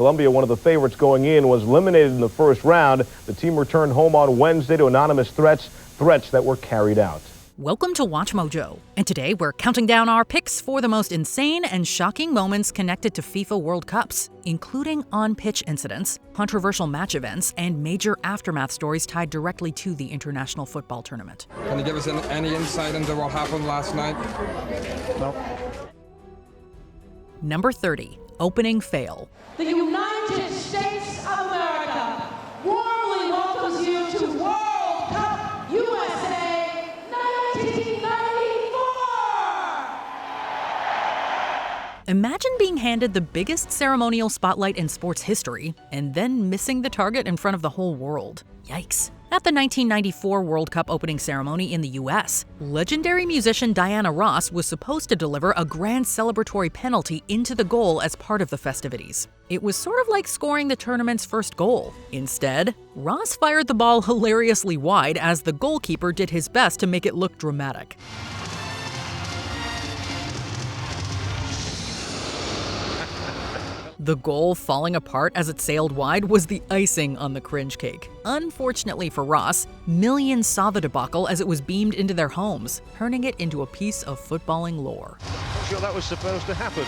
Colombia, one of the favorites going in, was eliminated in the first round. The team returned home on Wednesday to anonymous threats that were carried out. Welcome to Watch Mojo, and today we're counting down our picks for the most insane and shocking moments connected to FIFA World Cups, including on-pitch incidents, controversial match events, and major aftermath stories tied directly to the international football tournament. Can you give us any insight into what happened last night? No. Number 30, opening fail. The United States of America warmly welcomes you to World Cup USA 1994! Imagine being handed the biggest ceremonial spotlight in sports history and then missing the target in front of the whole world. Yikes. At the 1994 World Cup opening ceremony in the US, legendary musician Diana Ross was supposed to deliver a grand celebratory penalty into the goal as part of the festivities. It was sort of like scoring the tournament's first goal. Instead, Ross fired the ball hilariously wide as the goalkeeper did his best to make it look dramatic. The goal falling apart as it sailed wide was the icing on the cringe cake. Unfortunately for Ross, millions saw the debacle as it was beamed into their homes, turning it into a piece of footballing lore. Not sure that was supposed to happen.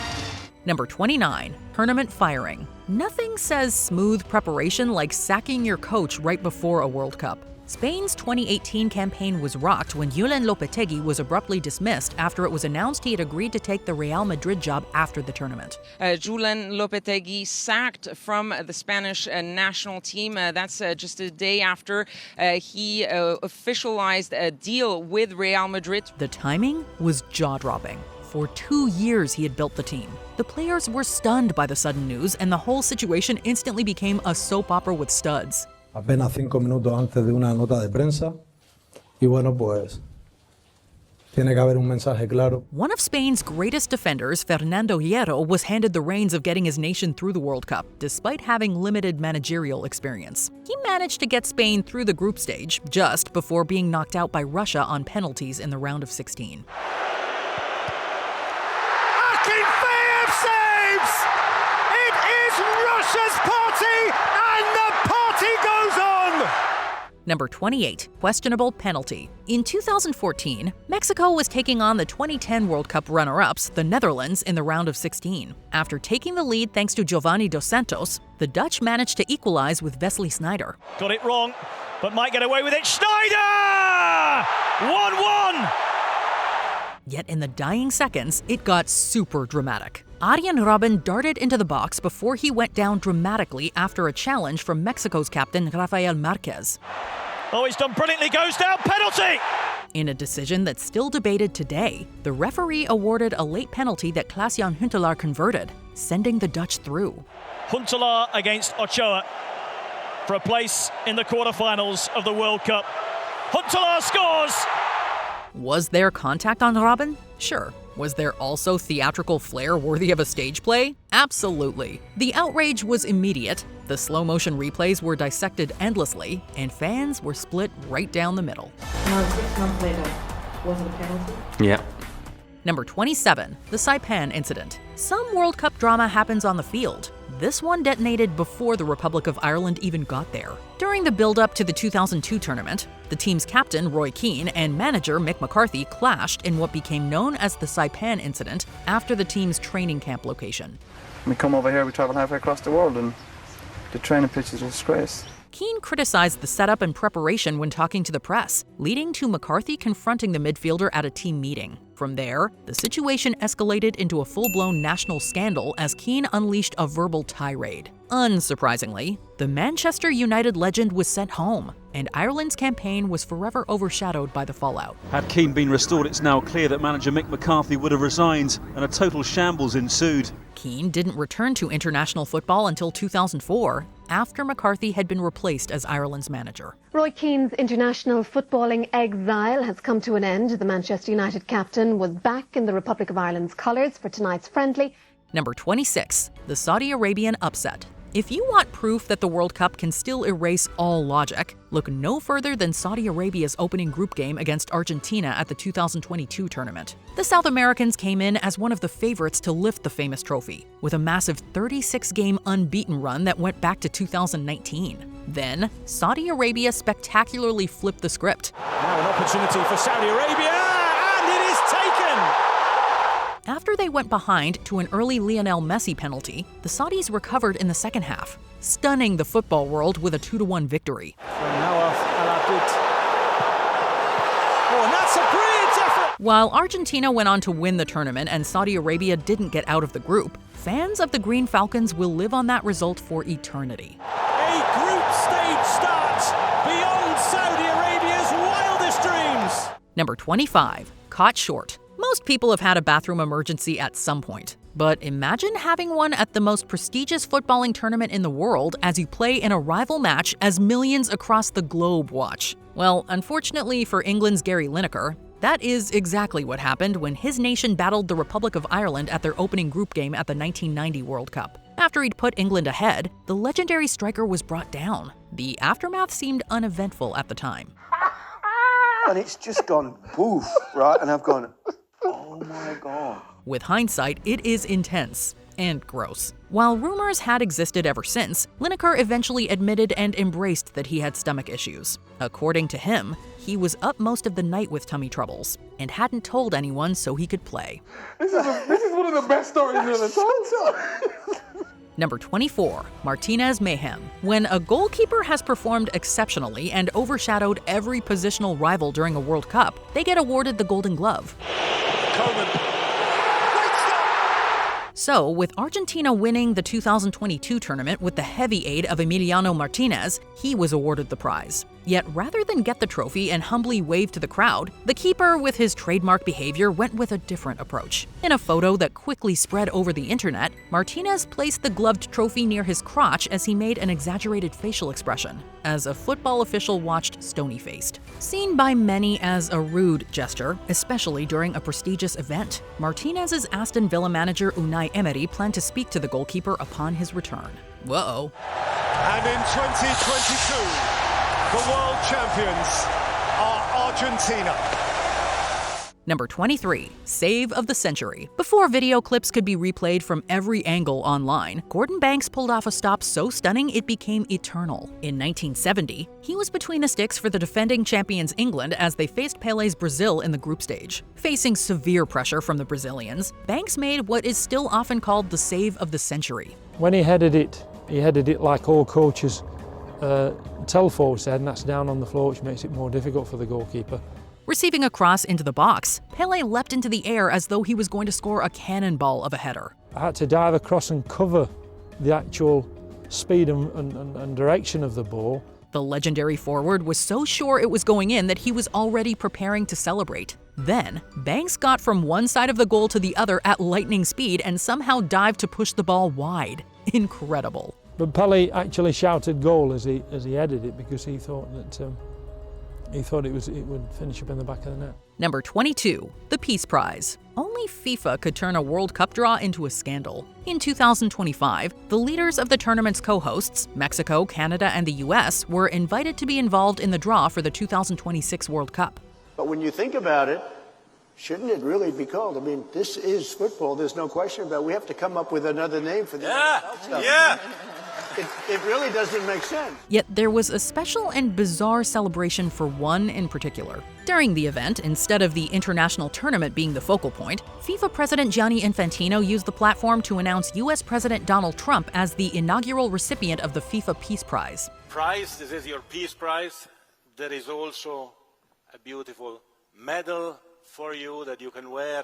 Number 29, tournament firing. Nothing says smooth preparation like sacking your coach right before a World Cup. Spain's 2018 campaign was rocked when Julen Lopetegui was abruptly dismissed after it was announced he had agreed to take the Real Madrid job after the tournament. Julen Lopetegui sacked from the Spanish national team. That's just a day after he officialized a deal with Real Madrid. The timing was jaw-dropping. For 2 years he had built the team. The players were stunned by the sudden news, and the whole situation instantly became a soap opera with studs. Apenas 5 minutos antes de una nota de prensa. Y bueno, pues, tiene que haber un mensaje claro. One of Spain's greatest defenders, Fernando Hierro, was handed the reins of getting his nation through the World Cup, despite having limited managerial experience. He managed to get Spain through the group stage, just before being knocked out by Russia on penalties in the round of 16. Saves! It is Russia's party, and the party goes on! Number 28, questionable penalty. In 2014, Mexico was taking on the 2010 World Cup runner-ups, the Netherlands, in the round of 16. After taking the lead thanks to Giovanni Dos Santos, the Dutch managed to equalize with Wesley Sneijder. Got it wrong, but might get away with it. Sneijder! 1-1! Yet in the dying seconds, it got super dramatic. Arjen Robben darted into the box before he went down dramatically after a challenge from Mexico's captain Rafael Marquez. Oh, he's done brilliantly, goes down, penalty! In a decision that's still debated today, the referee awarded a late penalty that Klaas-Jan Huntelaar converted, sending the Dutch through. Huntelaar against Ochoa for a place in the quarterfinals of the World Cup. Huntelaar scores! Was there contact on Robben? Sure. Was there also theatrical flair worthy of a stage play? Absolutely. The outrage was immediate, the slow-motion replays were dissected endlessly, and fans were split right down the middle. Now, 6 months later, was it a penalty? Yeah. Number 27, the Saipan incident. Some World Cup drama happens on the field. This one detonated before the Republic of Ireland even got there. During the build-up to the 2002 tournament, the team's captain, Roy Keane, and manager, Mick McCarthy, clashed in what became known as the Saipan incident after the team's training camp location. We come over here, we travel halfway across the world, and the training pitch is a disgrace. Keane criticized the setup and preparation when talking to the press, leading to McCarthy confronting the midfielder at a team meeting. From there, the situation escalated into a full-blown national scandal as Keane unleashed a verbal tirade. Unsurprisingly, the Manchester United legend was sent home, and Ireland's campaign was forever overshadowed by the fallout. Had Keane been restored, it's now clear that manager Mick McCarthy would have resigned, and a total shambles ensued. Keane didn't return to international football until 2004, after McCarthy had been replaced as Ireland's manager. Roy Keane's international footballing exile has come to an end. The Manchester United captain was back in the Republic of Ireland's colours for tonight's friendly. Number 26, the Saudi Arabian upset. If you want proof that the World Cup can still erase all logic, look no further than Saudi Arabia's opening group game against Argentina at the 2022 tournament. The South Americans came in as one of the favorites to lift the famous trophy, with a massive 36-game unbeaten run that went back to 2019. Then, Saudi Arabia spectacularly flipped the script. Now an opportunity for Saudi Arabia, and it is taken! After they went behind to an early Lionel Messi penalty, the Saudis recovered in the second half, stunning the football world with a 2-1 victory. Oh, and that's a brilliant effort! While Argentina went on to win the tournament and Saudi Arabia didn't get out of the group, fans of the Green Falcons will live on that result for eternity. A group stage start beyond Saudi Arabia's wildest dreams! Number 25, caught short. Most people have had a bathroom emergency at some point. But imagine having one at the most prestigious footballing tournament in the world as you play in a rival match as millions across the globe watch. Well, unfortunately for England's Gary Lineker, that is exactly what happened when his nation battled the Republic of Ireland at their opening group game at the 1990 World Cup. After he'd put England ahead, the legendary striker was brought down. The aftermath seemed uneventful at the time. And it's just gone poof, right? And I've gone, oh my God. With hindsight, it is intense and gross. While rumors had existed ever since, Lineker eventually admitted and embraced that he had stomach issues. According to him, he was up most of the night with tummy troubles and hadn't told anyone so he could play. This is one of the best stories in the time. Number 24, Martinez Mayhem. When a goalkeeper has performed exceptionally and overshadowed every positional rival during a World Cup, they get awarded the Golden Glove. Coleman. So, with Argentina winning the 2022 tournament with the heavy aid of Emiliano Martinez, he was awarded the prize. Yet rather than get the trophy and humbly wave to the crowd, the keeper, with his trademark behavior, went with a different approach. In a photo that quickly spread over the internet, Martinez placed the gloved trophy near his crotch as he made an exaggerated facial expression, as a football official watched stony-faced. Seen by many as a rude gesture, especially during a prestigious event, Martinez's Aston Villa manager Unai Emery planned to speak to the goalkeeper upon his return. Whoa. And in 2022, the world champions are Argentina. Number 23, Save of the Century. Before video clips could be replayed from every angle online, Gordon Banks pulled off a stop so stunning it became eternal. In 1970, he was between the sticks for the defending champions England as they faced Pele's Brazil in the group stage. Facing severe pressure from the Brazilians, Banks made what is still often called the Save of the Century. When he headed it like all coaches tell forward said, and that's down on the floor, which makes it more difficult for the goalkeeper. Receiving a cross into the box, Pele leapt into the air as though he was going to score a cannonball of a header. I had to dive across and cover the actual speed and direction of the ball. The legendary forward was so sure it was going in that he was already preparing to celebrate. Then, Banks got from one side of the goal to the other at lightning speed and somehow dived to push the ball wide. Incredible. But Pele actually shouted goal as he headed it because he thought that it would finish up in the back of the net. Number 22, the Peace Prize. Only FIFA could turn a World Cup draw into a scandal. In 2025, the leaders of the tournament's co-hosts, Mexico, Canada, and the US, were invited to be involved in the draw for the 2026 World Cup. But when you think about it, shouldn't it really be called? I mean, this is football. There's no question about it. We have to come up with another name for this. Yeah. It really doesn't make sense. Yet there was a special and bizarre celebration for one in particular. During the event, instead of the international tournament being the focal point, FIFA President Gianni Infantino used the platform to announce US President Donald Trump as the inaugural recipient of the FIFA Peace Prize. This is your Peace Prize. There is also a beautiful medal for you that you can wear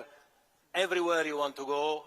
everywhere you want to go.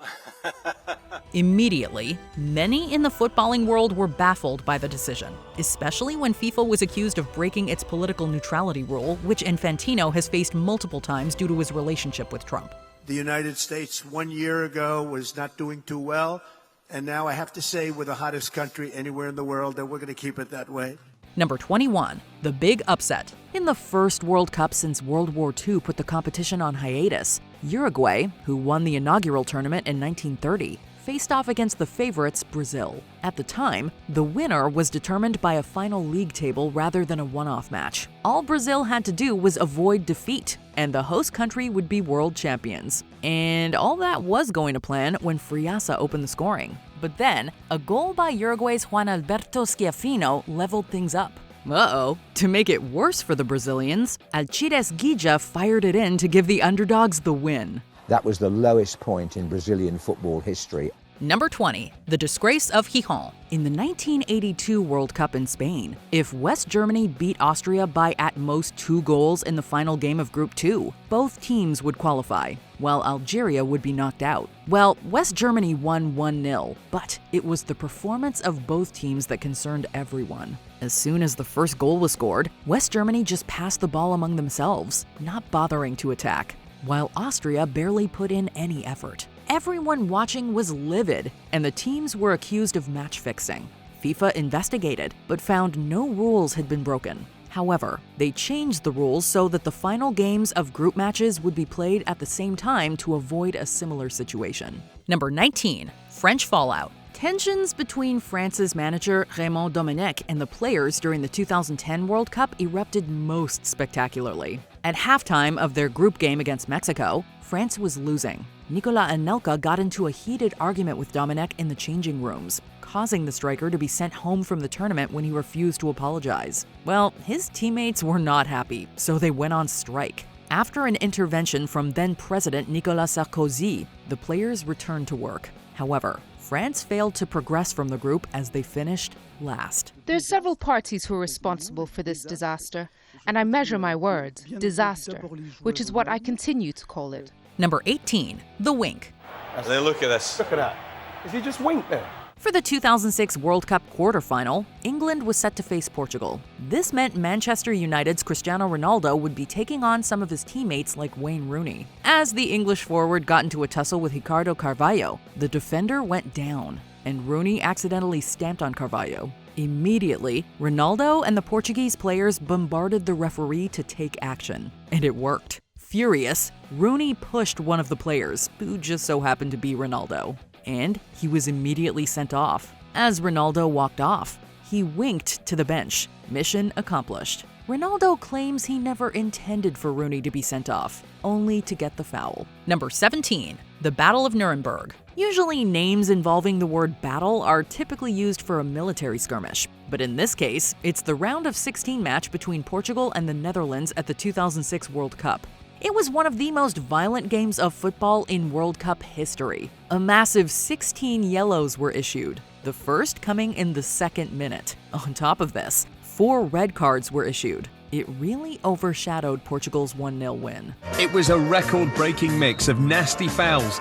Immediately, many in the footballing world were baffled by the decision, especially when FIFA was accused of breaking its political neutrality rule, which Infantino has faced multiple times due to his relationship with Trump. The United States 1 year ago was not doing too well, and now I have to say we're the hottest country anywhere in the world, and we're going to keep it that way. Number 21, the big upset. In the first World Cup since World War II put the competition on hiatus, Uruguay, who won the inaugural tournament in 1930, faced off against the favorites, Brazil. At the time, the winner was determined by a final league table rather than a one-off match. All Brazil had to do was avoid defeat, and the host country would be world champions. And all that was going to plan when Friasa opened the scoring. But then, a goal by Uruguay's Juan Alberto Schiaffino leveled things up. Uh-oh. To make it worse for the Brazilians, Alcides Guija fired it in to give the underdogs the win. That was the lowest point in Brazilian football history. Number 20, the disgrace of Gijon. In the 1982 World Cup in Spain, if West Germany beat Austria by at most 2 goals in the final game of Group 2, both teams would qualify, while Algeria would be knocked out. Well, West Germany won 1-0, but it was the performance of both teams that concerned everyone. As soon as the first goal was scored, West Germany just passed the ball among themselves, not bothering to attack, while Austria barely put in any effort. Everyone watching was livid, and the teams were accused of match fixing. FIFA investigated, but found no rules had been broken. However, they changed the rules so that the final games of group matches would be played at the same time to avoid a similar situation. Number 19, French fallout. Tensions between France's manager Raymond Domenech and the players during the 2010 World Cup erupted most spectacularly. At halftime of their group game against Mexico, France was losing. Nicolas Anelka got into a heated argument with Domenech in the changing rooms, causing the striker to be sent home from the tournament when he refused to apologize. Well, his teammates were not happy, so they went on strike. After an intervention from then-President Nicolas Sarkozy, the players returned to work. However, France failed to progress from the group as they finished last. There's several parties who are responsible for this disaster, and I measure my words, disaster, which is what I continue to call it. Number 18, the wink. As they look at this. Look at that. Is he just winked there? For the 2006 World Cup quarterfinal, England was set to face Portugal. This meant Manchester United's Cristiano Ronaldo would be taking on some of his teammates like Wayne Rooney. As the English forward got into a tussle with Ricardo Carvalho, the defender went down, and Rooney accidentally stamped on Carvalho. Immediately, Ronaldo and the Portuguese players bombarded the referee to take action, and it worked. Furious, Rooney pushed one of the players, who just so happened to be Ronaldo, and he was immediately sent off. As Ronaldo walked off, he winked to the bench. Mission accomplished. Ronaldo claims he never intended for Rooney to be sent off, only to get the foul. Number 17, the Battle of Nuremberg. Usually names involving the word battle are typically used for a military skirmish, but in this case, it's the round of 16 match between Portugal and the Netherlands at the 2006 World Cup. It was one of the most violent games of football in World Cup history. A massive 16 yellows were issued, the first coming in the second minute. On top of this, 4 red cards were issued. It really overshadowed Portugal's 1-0 win. It was a record-breaking mix of nasty fouls,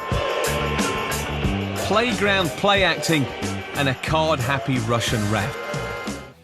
playground play acting, and a card-happy Russian ref.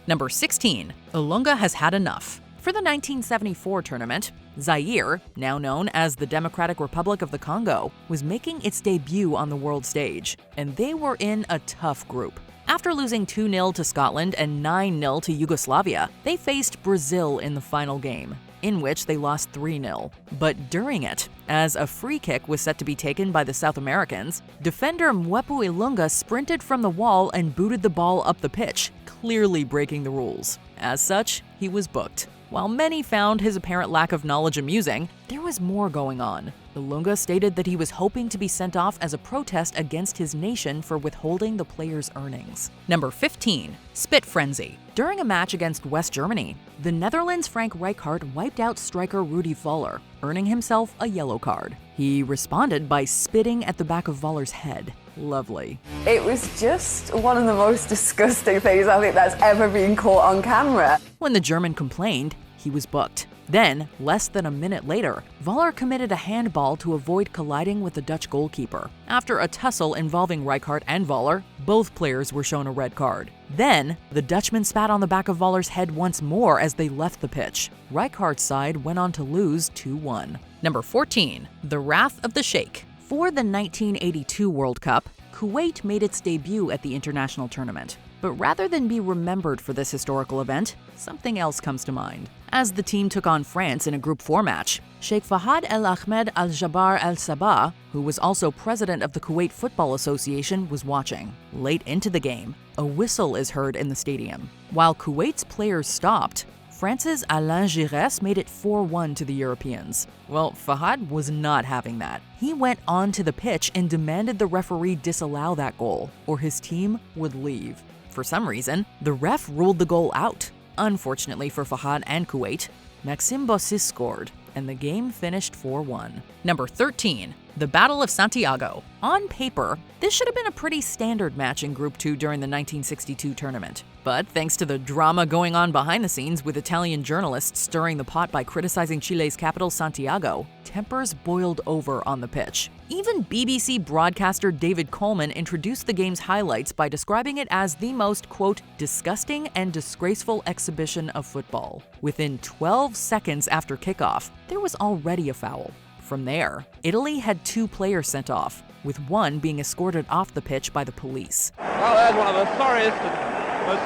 Number 16, Ilunga has had enough. For the 1974 tournament, Zaire, now known as the Democratic Republic of the Congo, was making its debut on the world stage, and they were in a tough group. After losing 2-0 to Scotland and 9-0 to Yugoslavia, they faced Brazil in the final game, in which they lost 3-0. But during it, as a free kick was set to be taken by the South Americans, defender Mwepu Ilunga sprinted from the wall and booted the ball up the pitch, clearly breaking the rules. As such, he was booked. While many found his apparent lack of knowledge amusing, there was more going on. Ilunga stated that he was hoping to be sent off as a protest against his nation for withholding the players' earnings. Number 15, spit frenzy. During a match against West Germany, the Netherlands' Frank Rijkaard wiped out striker Rudi Voller, earning himself a yellow card. He responded by spitting at the back of Voller's head. Lovely. It was just one of the most disgusting things I think that's ever been caught on camera. When the German complained, he was booked. Then, less than a minute later, Voller committed a handball to avoid colliding with the Dutch goalkeeper. After a tussle involving Rijkaard and Voller, both players were shown a red card. Then, the Dutchman spat on the back of Voller's head once more as they left the pitch. Rijkaard's side went on to lose 2-1. Number 14, the Wrath of the Sheikh. For the 1982 World Cup, Kuwait made its debut at the international tournament. But rather than be remembered for this historical event, something else comes to mind. As the team took on France in a Group 4 match, Sheikh Fahad El Ahmed Al Jaber Al Sabah, who was also president of the Kuwait Football Association, was watching. Late into the game, a whistle is heard in the stadium. While Kuwait's players stopped, France's Alain Giresse made it 4-1 to the Europeans. Well, Fahad was not having that. He went onto the pitch and demanded the referee disallow that goal, or his team would leave. For some reason, the ref ruled the goal out. Unfortunately for Fahad and Kuwait, Maxime Bossis scored, and the game finished 4-1. Number 13, the Battle of Santiago. On paper, this should have been a pretty standard match in Group 2 during the 1962 tournament. But thanks to the drama going on behind the scenes with Italian journalists stirring the pot by criticizing Chile's capital, Santiago, tempers boiled over on the pitch. Even BBC broadcaster David Coleman introduced the game's highlights by describing it as the most, quote, disgusting and disgraceful exhibition of football. Within 12 seconds after kickoff, there was already a foul. From there, Italy had 2 players sent off, with one being escorted off the pitch by the police. Well, there's one of the sorriest and most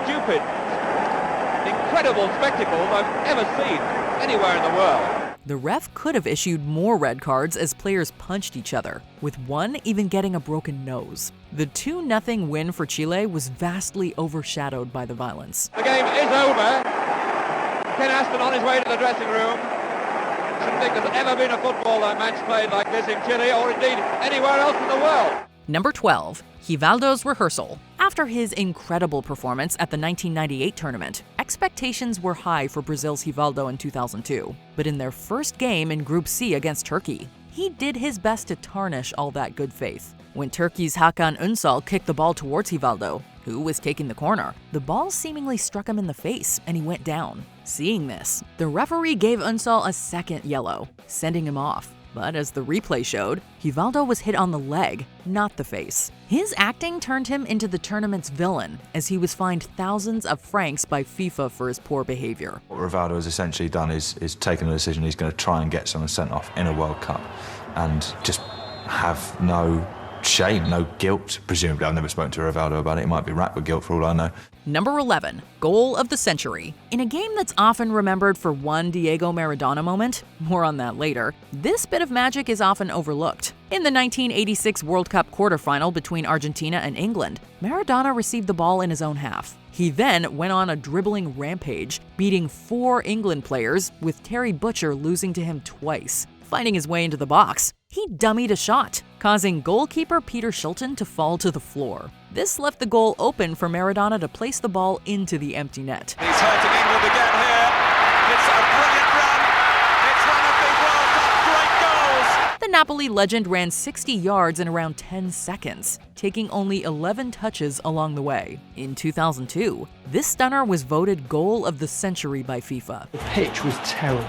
stupid, incredible spectacles I've ever seen anywhere in the world. The ref could have issued more red cards as players punched each other, with one even getting a broken nose. The 2-0 win for Chile was vastly overshadowed by the violence. The game is over. Ken Aston on his way to the dressing room. I shouldn't think there's ever been a football match played like this in Chile or indeed anywhere else in the world. Number 12, Rivaldo's rehearsal. After his incredible performance at the 1998 tournament, expectations were high for Brazil's Rivaldo in 2002. But in their first game in Group C against Turkey, he did his best to tarnish all that good faith. When Turkey's Hakan Ünsal kicked the ball towards Rivaldo, who was taking the corner, the ball seemingly struck him in the face and he went down. Seeing this, the referee gave Ünsal a second yellow, sending him off. But as the replay showed, Rivaldo was hit on the leg, not the face. His acting turned him into the tournament's villain, as he was fined thousands of francs by FIFA for his poor behavior. What Rivaldo has essentially done is taken a decision he's going to try and get someone sent off in a World Cup and just have no shame, no guilt. Presumably, I've never spoken to Rivaldo about it. He might be racked with guilt for all I know. Number 11, goal of the century. In a game that's often remembered for one Diego Maradona moment, more on that later, this bit of magic is often overlooked. In the 1986 World Cup quarterfinal between Argentina and England, Maradona received the ball in his own half. He then went on a dribbling rampage, beating 4 England players, with Terry Butcher losing to him twice. Finding his way into the box, he dummied a shot, causing goalkeeper Peter Shilton to fall to the floor. This left the goal open for Maradona to place the ball into the empty net. He's hurting England again here. It's a brilliant run. It's one of the World Cup great goals. The Napoli legend ran 60 yards in around 10 seconds, taking only 11 touches along the way. In 2002, this stunner was voted goal of the century by FIFA. The pitch was terrible.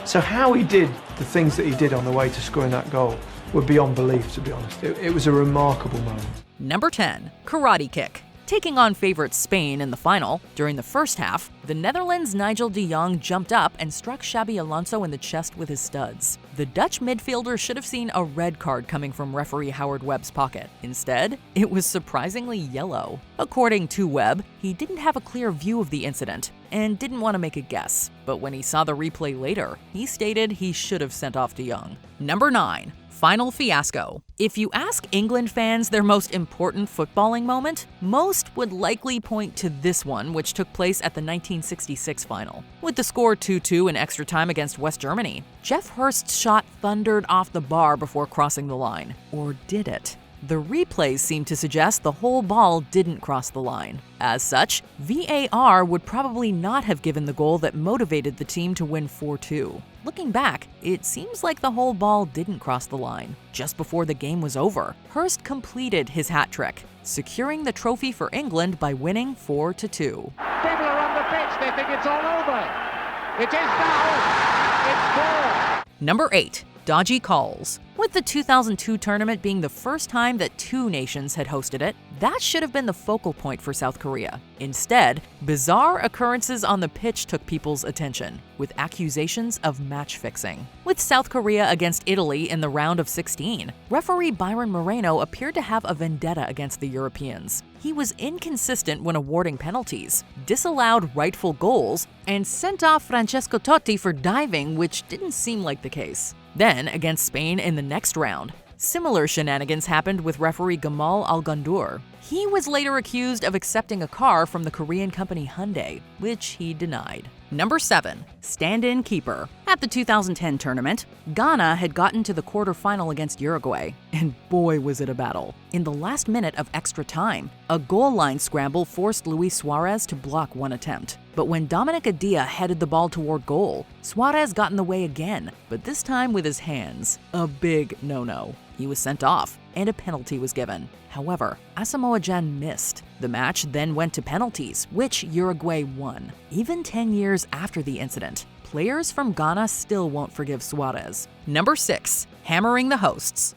So how he did the things that he did on the way to scoring that goal were beyond belief, to be honest. It was a remarkable moment. Number 10, karate kick. Taking on favorites Spain in the final, during the first half, the Netherlands' Nigel de Jong jumped up and struck Xabi Alonso in the chest with his studs. The Dutch midfielder should have seen a red card coming from referee Howard Webb's pocket. Instead, it was surprisingly yellow. According to Webb, he didn't have a clear view of the incident and didn't want to make a guess. But when he saw the replay later, he stated he should have sent off de Jong. Number 9. Final fiasco. If you ask England fans their most important footballing moment, most would likely point to this one, which took place at the 1966 final. With the score 2-2 in extra time against West Germany, Jeff Hurst's shot thundered off the bar before crossing the line. Or did it? The replays seem to suggest the whole ball didn't cross the line. As such, VAR would probably not have given the goal that motivated the team to win 4-2. Looking back, it seems like the whole ball didn't cross the line. Just before the game was over, Hurst completed his hat trick, securing the trophy for England by winning 4-2. People are on the pitch, they think it's all over. It is now. It's 4. Number 8. dodgy calls. With the 2002 tournament being the first time that two nations had hosted it, that should have been the focal point for South Korea. Instead, bizarre occurrences on the pitch took people's attention, with accusations of match fixing. With South Korea against Italy in the round of 16, referee Byron Moreno appeared to have a vendetta against the Europeans. He was inconsistent when awarding penalties, disallowed rightful goals, and sent off Francesco Totti for diving, which didn't seem like the case. Then, against Spain in the next round, similar shenanigans happened with referee Gamal Al-Gandour. He was later accused of accepting a car from the Korean company Hyundai, which he denied. Number 7. Stand-in keeper. At the 2010 tournament, Ghana had gotten to the quarterfinal against Uruguay, and boy was it a battle. In the last minute of extra time, a goal line scramble forced Luis Suarez to block one attempt. But when Dominic Adia headed the ball toward goal, Suarez got in the way again, but this time with his hands. A big no-no. He was sent off, and a penalty was given. However, Asamoah Gyan missed. The match then went to penalties, which Uruguay won. Even 10 years after the incident, players from Ghana still won't forgive Suarez. Number 6. Hammering the hosts.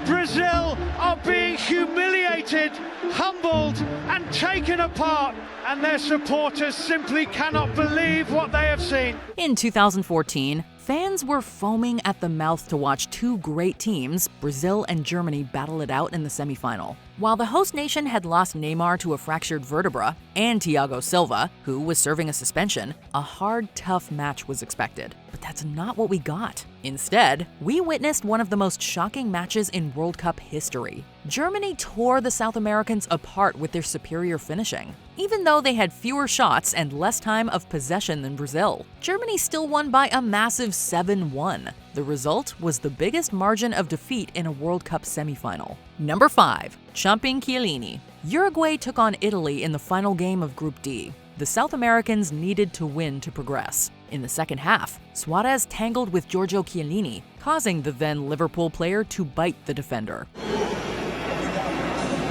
Brazil are being humiliated, humbled, and taken apart, and their supporters simply cannot believe what they have seen. In 2014, fans were foaming at the mouth to watch two great teams, Brazil and Germany, battle it out in the semifinal. While the host nation had lost Neymar to a fractured vertebra and Thiago Silva, who was serving a suspension, a hard, tough match was expected. But that's not what we got. Instead, we witnessed one of the most shocking matches in World Cup history. Germany tore the South Americans apart with their superior finishing. Even though they had fewer shots and less time of possession than Brazil, Germany still won by a massive 7-1. The result was the biggest margin of defeat in a World Cup semifinal. Number 5. Chomping Chiellini. Uruguay took on Italy in the final game of Group D. The South Americans needed to win to progress. In the second half, Suarez tangled with Giorgio Chiellini, causing the then Liverpool player to bite the defender.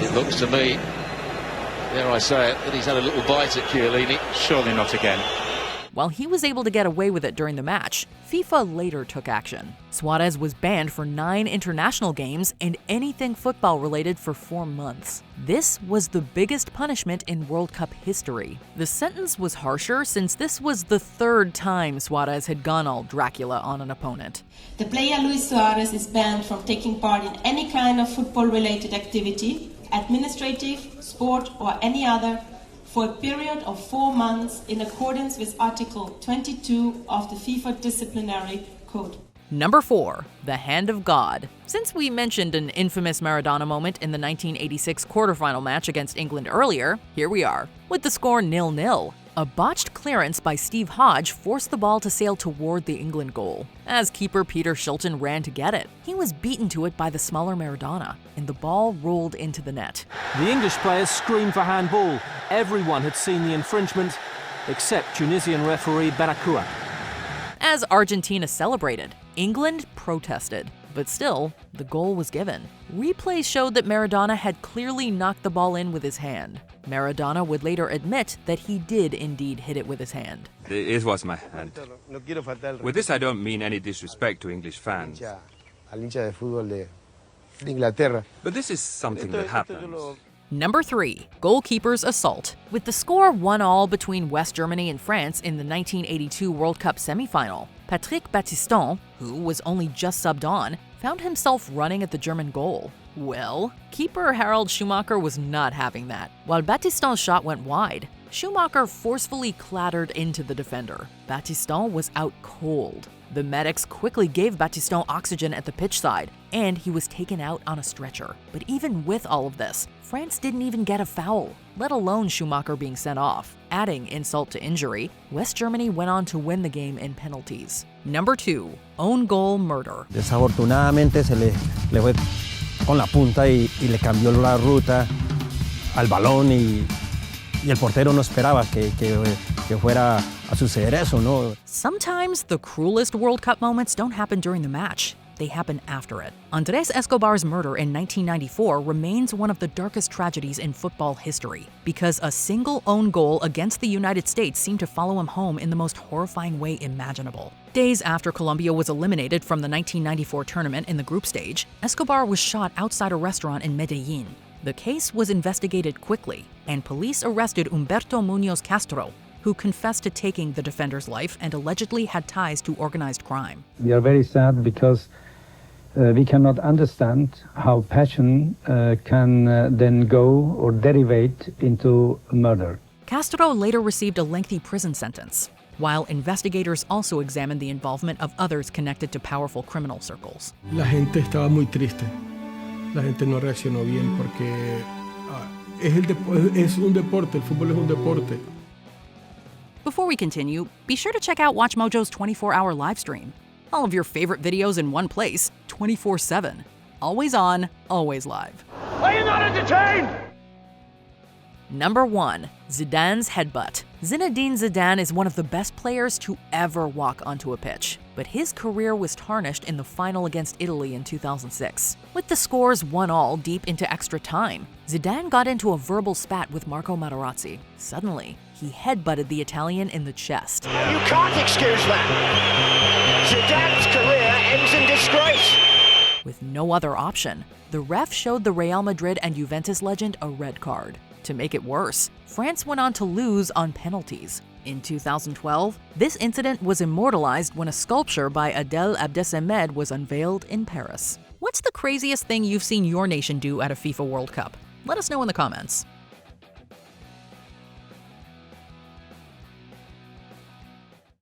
It looks to me, dare I say it, that he's had a little bite at Chiellini. Surely not again. While he was able to get away with it during the match, FIFA later took action. Suarez was banned for 9 international games and anything football-related for 4 months. This was the biggest punishment in World Cup history. The sentence was harsher since this was the 3rd time Suarez had gone all Dracula on an opponent. The player Luis Suarez is banned from taking part in any kind of football-related activity, administrative, sport, or any other, for a period of 4 months in accordance with Article 22 of the FIFA Disciplinary Code. Number 4. The Hand of God. Since we mentioned an infamous Maradona moment in the 1986 quarterfinal match against England earlier, here we are. With the score 0-0, a botched clearance by Steve Hodge forced the ball to sail toward the England goal. As keeper Peter Shilton ran to get it, he was beaten to it by the smaller Maradona, and the ball rolled into the net. The English players screamed for handball. Everyone had seen the infringement, except Tunisian referee Benakoua. As Argentina celebrated, England protested. But still, the goal was given. Replays showed that Maradona had clearly knocked the ball in with his hand. Maradona would later admit that he did indeed hit it with his hand. It was my hand. With this, I don't mean any disrespect to English fans. But this is something that happens. Number 3. Goalkeeper's assault. With the score 1-1 between West Germany and France in the 1982 World Cup semifinal, Patrick Battiston, who was only just subbed on, found himself running at the German goal. Well, keeper Harald Schumacher was not having that. While Battiston's shot went wide, Schumacher forcefully clattered into the defender. Battiston was out cold. The medics quickly gave Battiston oxygen at the pitch side, and he was taken out on a stretcher. But even with all of this, France didn't even get a foul, let alone Schumacher being sent off. Adding insult to injury, West Germany went on to win the game in penalties. Number 2. Own goal murder. Desafortunadamente se le fue con la punta y le cambió la ruta al balón y el portero no esperaba que fuera a suceder eso, ¿no? Sometimes the cruelest World Cup moments don't happen during the match. they happen after it. Andres Escobar's murder in 1994 remains one of the darkest tragedies in football history, because a single own goal against the United States seemed to follow him home in the most horrifying way imaginable. Days after Colombia was eliminated from the 1994 tournament in the group stage, Escobar was shot outside a restaurant in Medellin. The case was investigated quickly, and police arrested Humberto Muñoz Castro, who confessed to taking the defender's life and allegedly had ties to organized crime. We are very sad because we cannot understand how passion can then go or derivate into murder. Castro later received a lengthy prison sentence, while investigators also examined the involvement of others connected to powerful criminal circles. La gente estaba muy triste. La gente no reaccionó bien porque es un deporte, el fútbol es un deporte. Before we continue, be sure to check out WatchMojo's 24-hour live stream. All of your favorite videos in one place, 24/7. Always on, always live. Are you not entertained? Number 1. Zidane's headbutt. Zinedine Zidane is one of the best players to ever walk onto a pitch, but his career was tarnished in the final against Italy in 2006. With the scores 1-1 deep into extra time, Zidane got into a verbal spat with Marco Materazzi. Suddenly, he headbutted the Italian in the chest. You can't excuse that. Zidane's career ends in disgrace. With no other option, the ref showed the Real Madrid and Juventus legend a red card. To make it worse, France went on to lose on penalties. In 2012, this incident was immortalized when a sculpture by Adel Abdesamed was unveiled in Paris. What's the craziest thing you've seen your nation do at a FIFA World Cup? Let us know in the comments.